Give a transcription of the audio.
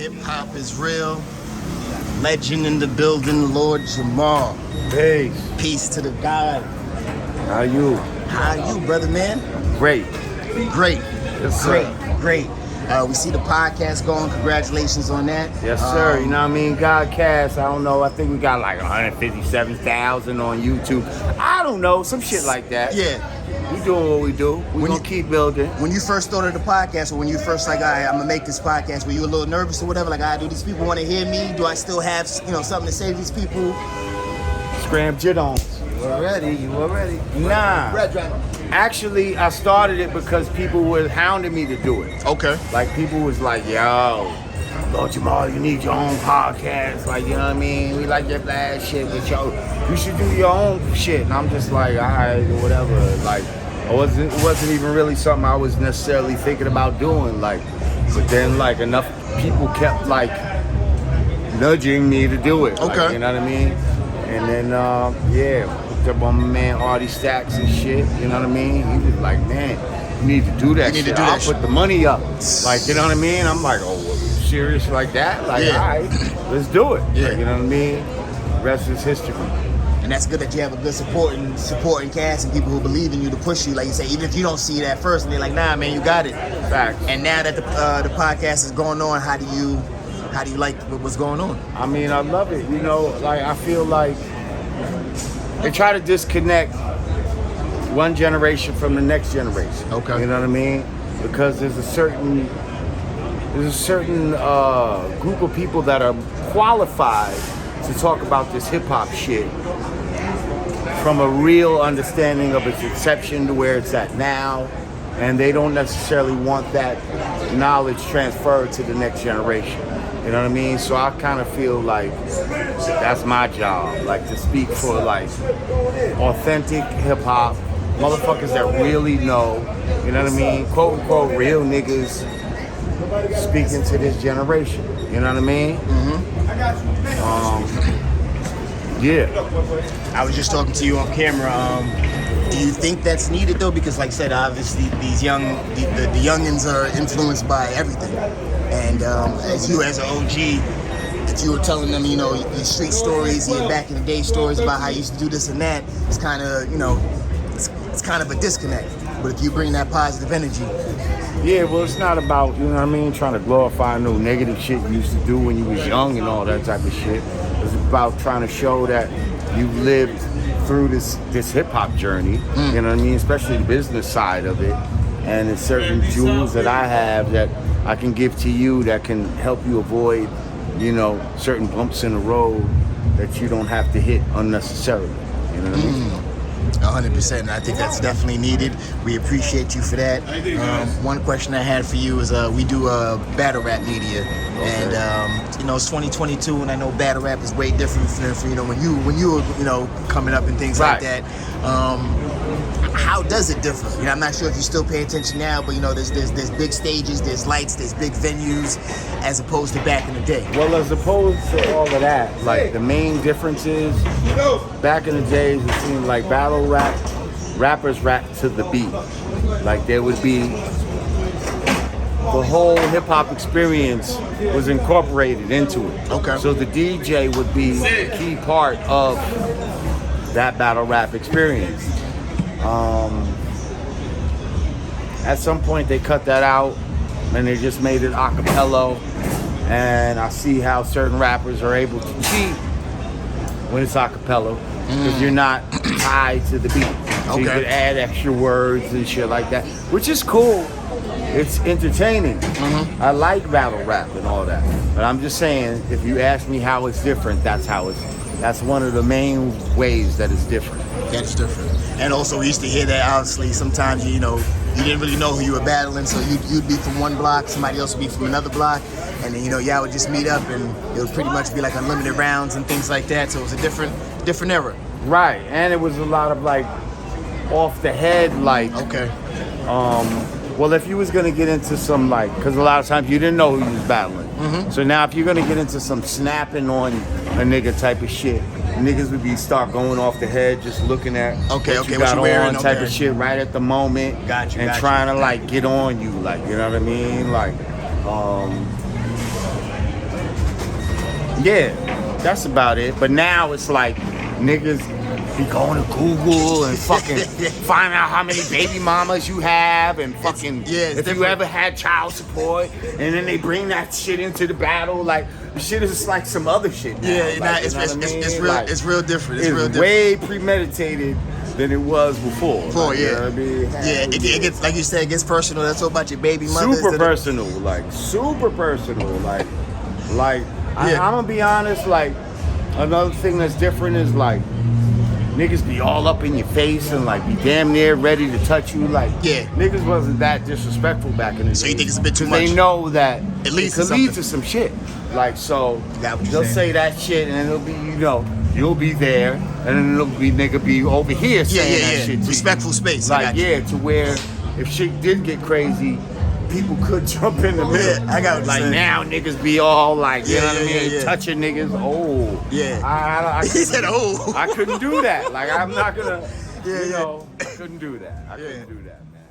Hip hop is real. Legend in the building, Lord Jamar. Peace. Peace to the God. How you? How are you, brother, man? Great. Great. Yes, sir. Great. We see the podcast going. Congratulations on that. Yes, sir. You know what I mean? Godcast, I don't know. I think we got like 157,000 on YouTube. I don't know. Some shit like that. Yeah. We doing what we do. We gonna keep building. When you first started the podcast, or when you first like, all right, I'm gonna make this podcast, were you a little nervous or whatever? Like, all right, do these people want to hear me? Do I still have, something to say to these people? Scram jidons. You already? Nah. Red Dragon. Actually, I started it because people were hounding me to do it. Okay. Like, people was like, yo, Lord Jamar, you need your own podcast. Like, you know what I mean? We like your last shit, but you should do your own shit. And I'm just like, all right, whatever. Like, it wasn't even really something I was necessarily thinking about doing. Like, but then, like, enough people kept, like, nudging me to do it. Okay. Like, you know what I mean? And then, hooked up on my man Artie Stacks and shit. You know what I mean? He was like, man, you need to do that shit. I'll put the money up. Like, you know what I mean? I'm like, oh, well, serious like that? Like, all right, let's do it. Yeah. Like, you know what I mean? The rest is history. And that's good that you have a good supporting cast and people who believe in you to push you. Like you say, even if you don't see it at first, and they're like, nah, man, you got it. Fact. And now that the podcast is going on, how do you like what's going on? I mean, I love it. You know, like, I feel like they try to disconnect one generation from the next generation. Okay. You know what I mean? Because there's a certain group of people that are qualified to talk about this hip hop shit from a real understanding of its inception to where it's at now, and they don't necessarily want that knowledge transferred to the next generation. You know what I mean? So I kind of feel like that's my job, like to speak for like authentic hip hop, motherfuckers that really know, you know what I mean? Quote unquote real niggas speaking to this generation. You know what I mean? Yeah. I was just talking to you off camera. Do you think that's needed though? Because like I said, obviously these the youngins are influenced by everything. And as an OG, if you were telling them, your street stories, your back in the day stories about how you used to do this and that, it's kind of, it's kind of a disconnect. But if you bring that positive energy. Yeah, well, it's not about, you know what I mean, trying to glorify no negative shit you used to do when you was young and all that type of shit. It's about trying to show that you've lived through this hip-hop journey, you know what I mean, especially the business side of it. And there's certain jewels that I have that I can give to you that can help you avoid, certain bumps in the road that you don't have to hit unnecessarily. You know what I mean? 100%, and I think that's definitely needed. We appreciate you for that. One question I had for you is, we do battle rap media, and it's 2022, and I know battle rap is way different from when you were coming up and things like that. How does it differ? I'm not sure if you still pay attention now, but there's big stages, there's lights, there's big venues, as opposed to back in the day. Well, as opposed to all of that, like the main difference is, back in the days, it seemed like battle rap, rappers rap to the beat. Like there would be, the whole hip hop experience was incorporated into it. Okay. So the DJ would be a key part of that battle rap experience. At some point they cut that out and they just made it acapella, and I see how certain rappers are able to cheat when it's acapella because you're not tied to the beat. So you could add extra words and shit like that, which is cool. It's entertaining. I like battle rap and all that, but I'm just saying, if you ask me how it's different, that's one of the main ways that it's different. That's different. And also we used to hear that, obviously, sometimes you didn't really know who you were battling, so you'd be from one block, somebody else would be from another block, and then y'all would just meet up, and it would pretty much be like unlimited rounds and things like that. So it was a different era. Right, and it was a lot of like off the head, like well, if you was gonna get into some like, because a lot of times you didn't know who you was battling. So now if you're gonna get into some snapping on a nigga type of shit, niggas would start going off the head, just looking at what you got on type of shit right at the moment, trying to like get on you, like, you know what I mean, like Yeah, that's about it. But now it's like niggas be going to Google and fucking find out how many baby mamas you have and fucking if you ever had child support, and then they bring that shit into the battle. Like the shit is like some other shit now. Yeah, like, it's real. Like, it's real different. It's real different. way premeditated than it was before. Before, like, yeah. You know what I mean? Yeah, it gets, like you said, it gets personal. That's all about your baby mothers. Super personal, super personal. I'm gonna be honest, like, another thing that's different is, like, niggas be all up in your face and, like, be damn near ready to touch you. Like, niggas wasn't that disrespectful back in the day. So you think it's a bit too much? They know that it could to lead to some shit. Like, so they'll say that shit, and it'll be, you know, you'll be there, and then it'll be nigga be over here saying that shit to respectful you. space. Like, to where if shit did get crazy, people could jump in the middle. I got what like you're saying. now niggas be all like, you know what I mean, yeah. touching niggas. Oh, Yeah. I He said, oh. I couldn't do that. Like, I'm not gonna, you know, I couldn't do that. I couldn't do that, man.